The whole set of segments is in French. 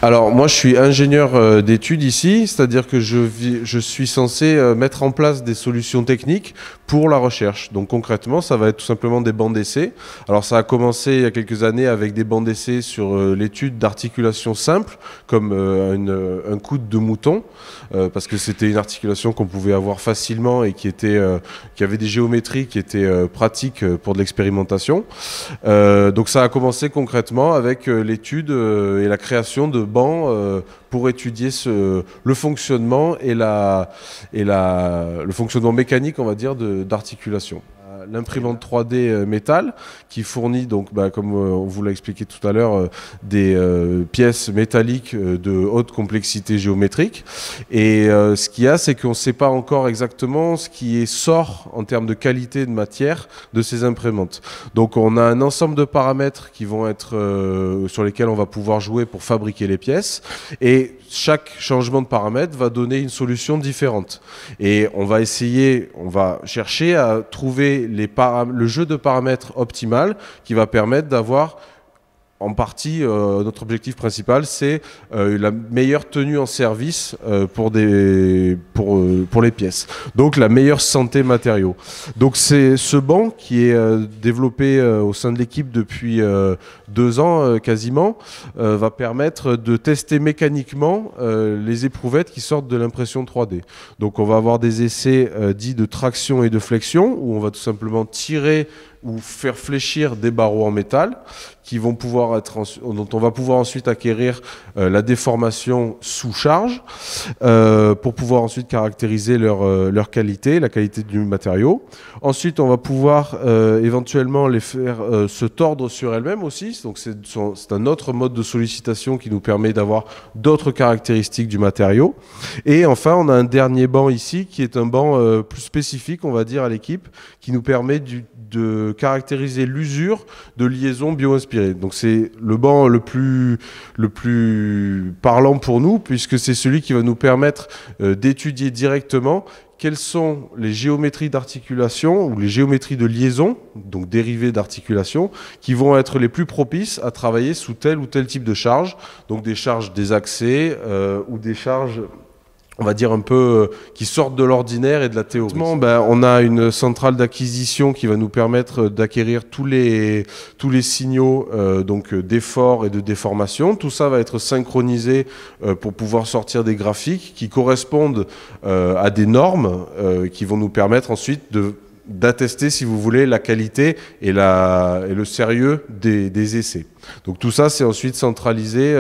Alors moi je suis ingénieur d'études ici, c'est-à-dire que je suis censé mettre en place des solutions techniques pour la recherche. Donc concrètement ça va être tout simplement des bancs d'essai. Alors ça a commencé il y a quelques années avec des bancs d'essai sur l'étude d'articulation simple comme un coude de mouton parce que c'était une articulation qu'on pouvait avoir facilement et qui avait des géométries qui étaient pratiques pour de l'expérimentation. Donc ça a commencé concrètement avec l'étude et la création de bancs pour étudier le fonctionnement et le fonctionnement mécanique, on va dire, d'articulation. L'imprimante 3D métal qui fournit donc, comme on vous l'a expliqué tout à l'heure, des pièces métalliques de haute complexité géométrique. Et ce qu'il y a, c'est qu'on ne sait pas encore exactement ce qui sort en termes de qualité de matière de ces imprimantes. Donc on a un ensemble de paramètres qui vont être sur lesquels on va pouvoir jouer pour fabriquer les pièces. Et chaque changement de paramètre va donner une solution différente. Et on va chercher à trouver le jeu de paramètres optimal qui va permettre d'avoir en partie, notre objectif principal, c'est la meilleure tenue en service pour les pièces. Donc la meilleure santé matériaux. Donc c'est ce banc qui est développé au sein de l'équipe depuis 2 ans quasiment, va permettre de tester mécaniquement les éprouvettes qui sortent de l'impression 3D. Donc on va avoir des essais dits de traction et de flexion, où on va tout simplement tirer ou faire fléchir des barreaux en métal dont on va pouvoir ensuite acquérir la déformation sous charge pour pouvoir ensuite caractériser leur qualité, la qualité du matériau. Ensuite, on va pouvoir éventuellement les faire se tordre sur elles-mêmes aussi. Donc c'est un autre mode de sollicitation qui nous permet d'avoir d'autres caractéristiques du matériau. Et enfin, on a un dernier banc ici qui est un banc plus spécifique, on va dire, à l'équipe, qui nous permet de caractériser l'usure de liaisons bio-inspirées. Donc c'est le banc le plus parlant pour nous, puisque c'est celui qui va nous permettre d'étudier directement quelles sont les géométries d'articulation ou les géométries de liaison, donc dérivées d'articulation, qui vont être les plus propices à travailler sous tel ou tel type de charge, donc des charges désaxées ou des charges, on va dire un peu qui sortent de l'ordinaire et de la théorie. On a une centrale d'acquisition qui va nous permettre d'acquérir tous les signaux donc d'effort et de déformation. Tout ça va être synchronisé pour pouvoir sortir des graphiques qui correspondent à des normes qui vont nous permettre ensuite d'attester, si vous voulez, la qualité et le sérieux des essais. Donc tout ça, c'est ensuite centralisé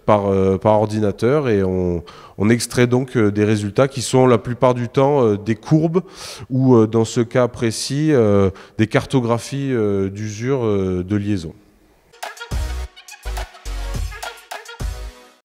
par ordinateur et on extrait donc des résultats qui sont la plupart du temps des courbes ou dans ce cas précis des cartographies d'usure de liaison.